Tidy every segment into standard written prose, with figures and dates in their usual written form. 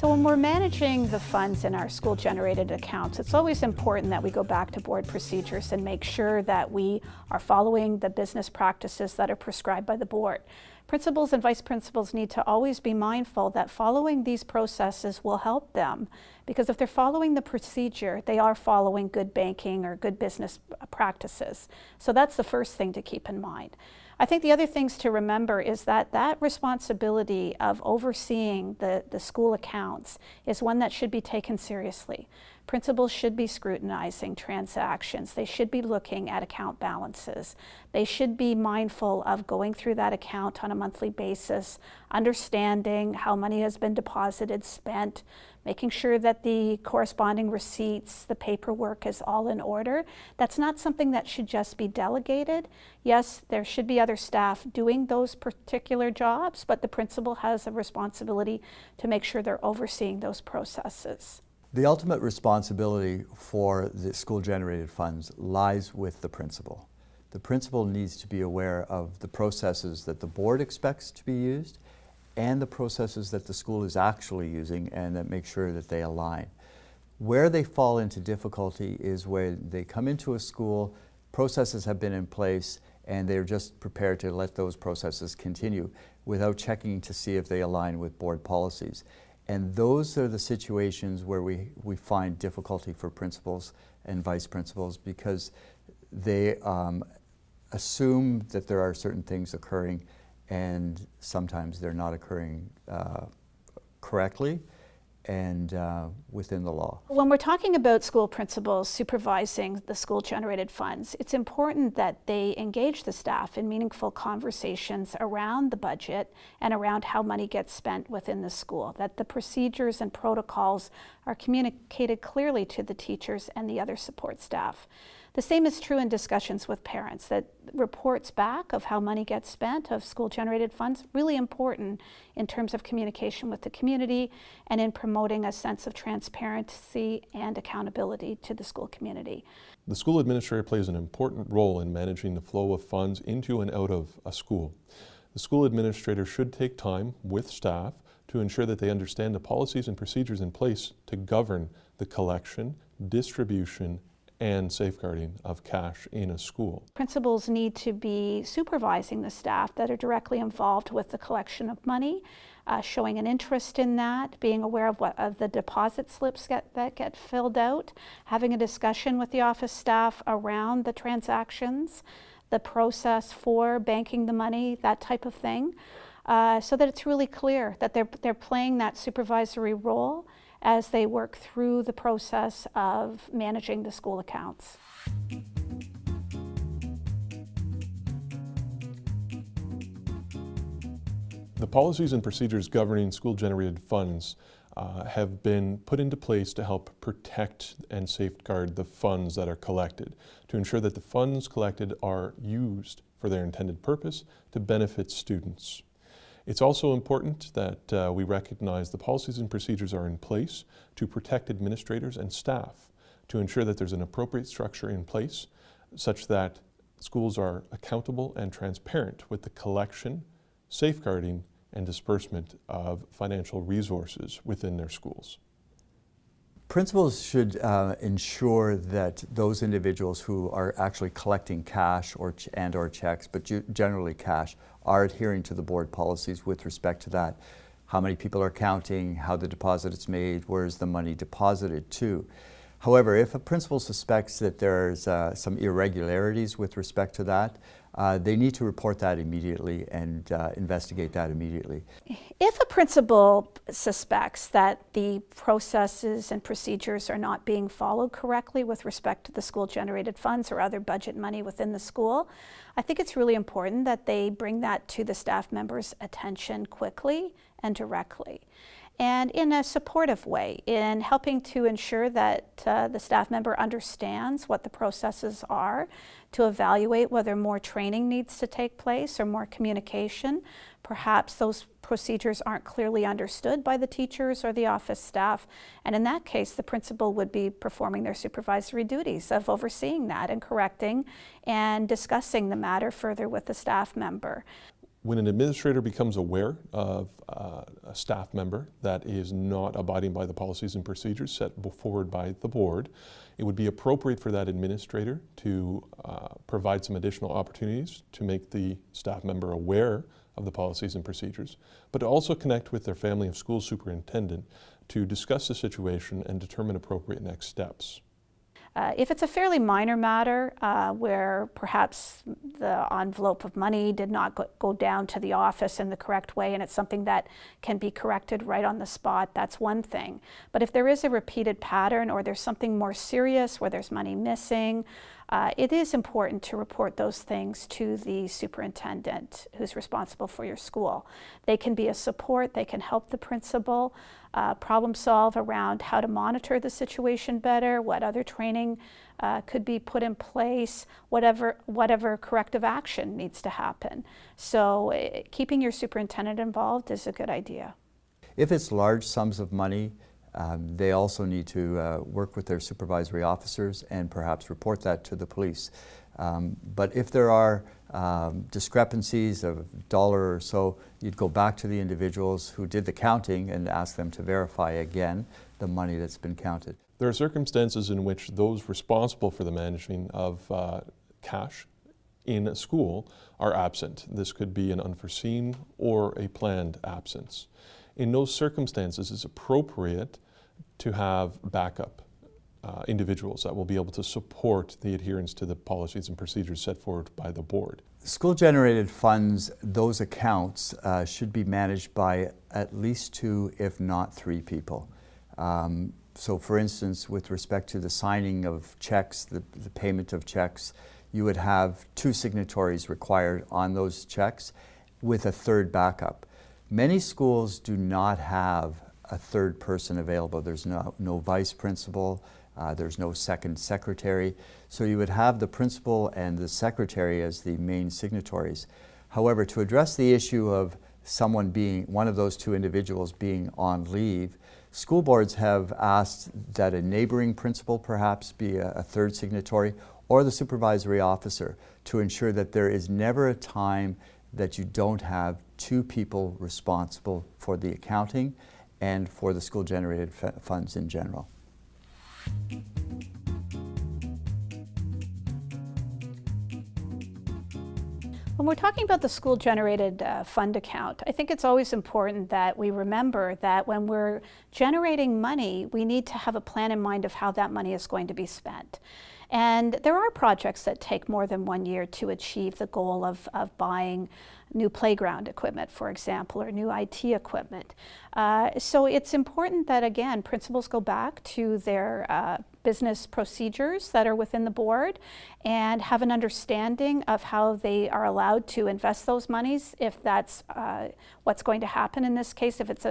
So when we're managing the funds in our school-generated accounts, it's always important that we go back to board procedures and make sure that we are following the business practices that are prescribed by the board. Principals and vice principals need to always be mindful that following these processes will help them, because if they're following the procedure, they are following good banking or good business practices. So that's the first thing to keep in mind. I think the other things to remember is that that responsibility of overseeing the school accounts is one that should be taken seriously. Principals should be scrutinizing transactions. They should be looking at account balances. They should be mindful of going through that account on a monthly basis, understanding how money has been deposited, spent, making sure that the corresponding receipts, the paperwork is all in order. That's not something that should just be delegated. Yes, there should be other staff doing those particular jobs, but the principal has a responsibility to make sure they're overseeing those processes. The ultimate responsibility for the school-generated funds lies with the principal. The principal needs to be aware of the processes that the board expects to be used and the processes that the school is actually using, and that make sure that they align. Where they fall into difficulty is where they come into a school, processes have been in place, and they're just prepared to let those processes continue without checking to see if they align with board policies. And those are the situations where we find difficulty for principals and vice principals, because they assume that there are certain things occurring, and sometimes they're not occurring correctly and within the law. When we're talking about school principals supervising the school-generated funds, it's important that they engage the staff in meaningful conversations around the budget and around how money gets spent within the school, that the procedures and protocols are communicated clearly to the teachers and the other support staff. The same is true in discussions with parents, that reports back of how money gets spent of school-generated funds, really important in terms of communication with the community and in promoting a sense of transparency and accountability to the school community. The school administrator plays an important role in managing the flow of funds into and out of a school. The school administrator should take time with staff to ensure that they understand the policies and procedures in place to govern the collection, distribution, and safeguarding of cash in a school. Principals need to be supervising the staff that are directly involved with the collection of money, showing an interest in that, being aware of the deposit slips that get filled out, having a discussion with the office staff around the transactions, the process for banking the money, that type of thing, so that it's really clear that they're playing that supervisory role as they work through the process of managing the school accounts. The policies and procedures governing school-generated funds have been put into place to help protect and safeguard the funds that are collected, to ensure that the funds collected are used for their intended purpose to benefit students. It's also important that we recognize the policies and procedures are in place to protect administrators and staff, to ensure that there's an appropriate structure in place such that schools are accountable and transparent with the collection, safeguarding, and disbursement of financial resources within their schools. Principals should ensure that those individuals who are actually collecting cash or checks, but generally cash, are adhering to the board policies with respect to that. How many people are counting, how the deposit is made, where is the money deposited to. However, if a principal suspects that there's some irregularities with respect to that, they need to report that immediately and investigate that immediately. If a principal suspects that the processes and procedures are not being followed correctly with respect to the school-generated funds or other budget money within the school, I think it's really important that they bring that to the staff members' attention quickly and directly, and in a supportive way, in helping to ensure that the staff member understands what the processes are, to evaluate whether more training needs to take place or more communication. Perhaps those procedures aren't clearly understood by the teachers or the office staff, and in that case the principal would be performing their supervisory duties of overseeing that and correcting and discussing the matter further with the staff member. When an administrator becomes aware of a staff member that is not abiding by the policies and procedures set forward by the board, it would be appropriate for that administrator to provide some additional opportunities to make the staff member aware of the policies and procedures, but to also connect with their family of school superintendent to discuss the situation and determine appropriate next steps. If it's a fairly minor matter where perhaps the envelope of money did not go down to the office in the correct way and it's something that can be corrected right on the spot, that's one thing. But if there is a repeated pattern or there's something more serious where there's money missing, it is important to report those things to the superintendent who's responsible for your school. They can be a support, they can help the principal problem solve around how to monitor the situation better, what other training could be put in place, whatever corrective action needs to happen. So keeping your superintendent involved is a good idea. If it's large sums of money, they also need to work with their supervisory officers and perhaps report that to the police. But if there are discrepancies of $1 or so, you'd go back to the individuals who did the counting and ask them to verify again the money that's been counted. There are circumstances in which those responsible for the managing of cash in a school are absent. This could be an unforeseen or a planned absence. In those circumstances, it's appropriate to have backup individuals that will be able to support the adherence to the policies and procedures set forward by the board. School-generated funds, those accounts should be managed by at least 2, if not 3 people. So for instance, with respect to the signing of checks, the payment of checks, you would have 2 signatories required on those checks with a 3rd backup. Many schools do not have a 3rd person available. There's no vice principal, there's no 2nd secretary. So you would have the principal and the secretary as the main signatories. However, to address the issue of one of those 2 individuals being on leave, school boards have asked that a neighboring principal perhaps be a 3rd signatory, or the supervisory officer, to ensure that there is never a time that you don't have 2 people responsible for the accounting and for the school-generated funds in general. When we're talking about the school-generated fund account, I think it's always important that we remember that when we're generating money, we need to have a plan in mind of how that money is going to be spent. And there are projects that take more than 1 year to achieve the goal of buying new playground equipment, for example, or new IT equipment. So it's important that, again, principals go back to their business procedures that are within the board and have an understanding of how they are allowed to invest those monies, if that's what's going to happen in this case, if it's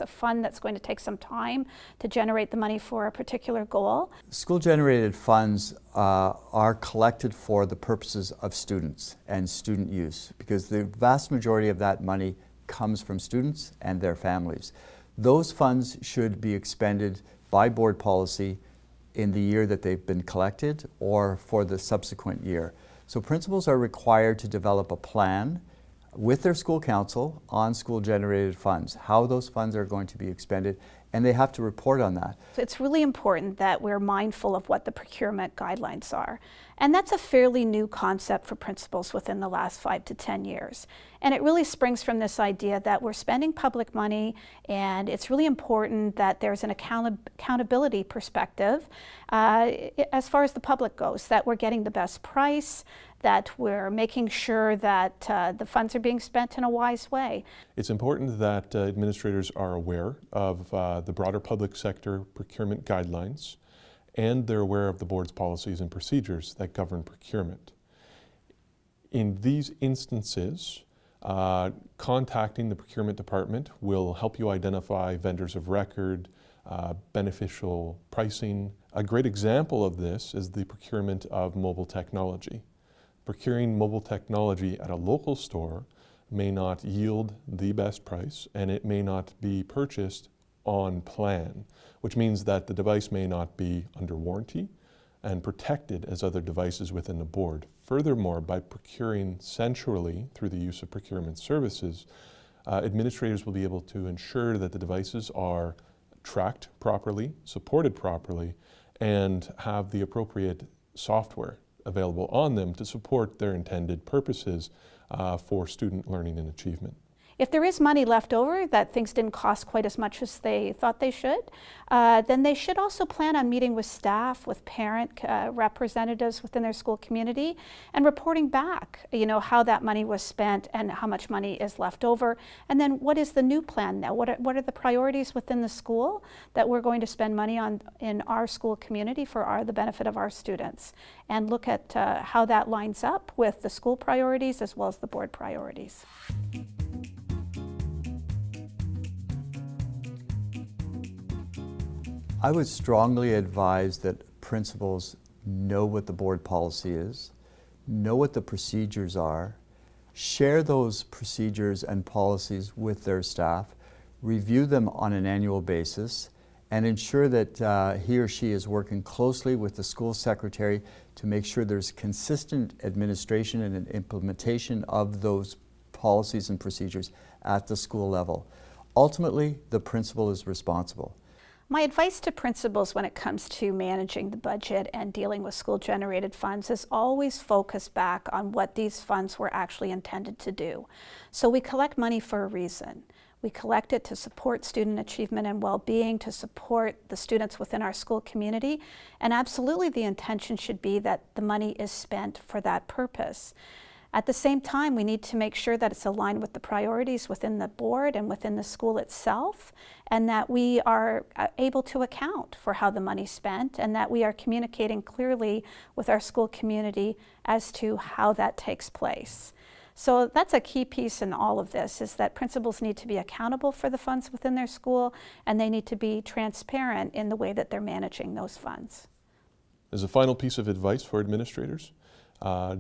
a fund that's going to take some time to generate the money for a particular goal. School-generated funds are collected for the purposes of students and student use, because the vast majority of that money comes from students and their families. Those funds should be expended by board policy in the year that they've been collected or for the subsequent year. So principals are required to develop a plan with their school council on school-generated funds, how those funds are going to be expended, and they have to report on that. It's really important that we're mindful of what the procurement guidelines are. And that's a fairly new concept for principals within the last 5 to 10 years. And it really springs from this idea that we're spending public money, and it's really important that there's an accountability perspective as far as the public goes, that we're getting the best price, that we're making sure that the funds are being spent in a wise way. It's important that administrators are aware of the broader public sector procurement guidelines, and they're aware of the board's policies and procedures that govern procurement. In these instances, contacting the procurement department will help you identify vendors of record, beneficial pricing. A great example of this is the procurement of mobile technology. Procuring mobile technology at a local store may not yield the best price, and it may not be purchased on plan, which means that the device may not be under warranty and protected as other devices within the board Furthermore, by procuring centrally through the use of procurement services, administrators will be able to ensure that the devices are tracked properly, supported properly, and have the appropriate software available on them to support their intended purposes for student learning and achievement. If there is money left over that things didn't cost quite as much as they thought they should, then they should also plan on meeting with staff, with parent representatives within their school community, and reporting back, how that money was spent and how much money is left over. And then what is the new plan now? What are the priorities within the school that we're going to spend money on in our school community for the benefit of our students? And look at how that lines up with the school priorities as well as the board priorities. I would strongly advise that principals know what the board policy is, know what the procedures are, share those procedures and policies with their staff, review them on an annual basis, and ensure that he or she is working closely with the school secretary to make sure there's consistent administration and implementation of those policies and procedures at the school level. Ultimately, the principal is responsible. My advice to principals when it comes to managing the budget and dealing with school-generated funds is always focus back on what these funds were actually intended to do. So we collect money for a reason. We collect it to support student achievement and well-being, to support the students within our school community, and absolutely the intention should be that the money is spent for that purpose. At the same time, we need to make sure that it's aligned with the priorities within the board and within the school itself, and that we are able to account for how the money's spent, and that we are communicating clearly with our school community as to how that takes place. So that's a key piece in all of this, is that principals need to be accountable for the funds within their school, and they need to be transparent in the way that they're managing those funds. As a final piece of advice for administrators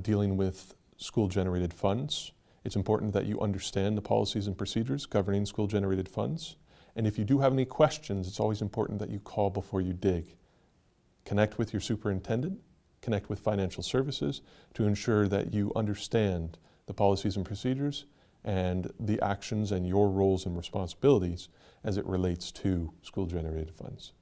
dealing with school-generated funds, it's important that you understand the policies and procedures governing school-generated funds. And if you do have any questions, it's always important that you call before you dig. Connect with your superintendent, connect with financial services to ensure that you understand the policies and procedures and the actions and your roles and responsibilities as it relates to school-generated funds.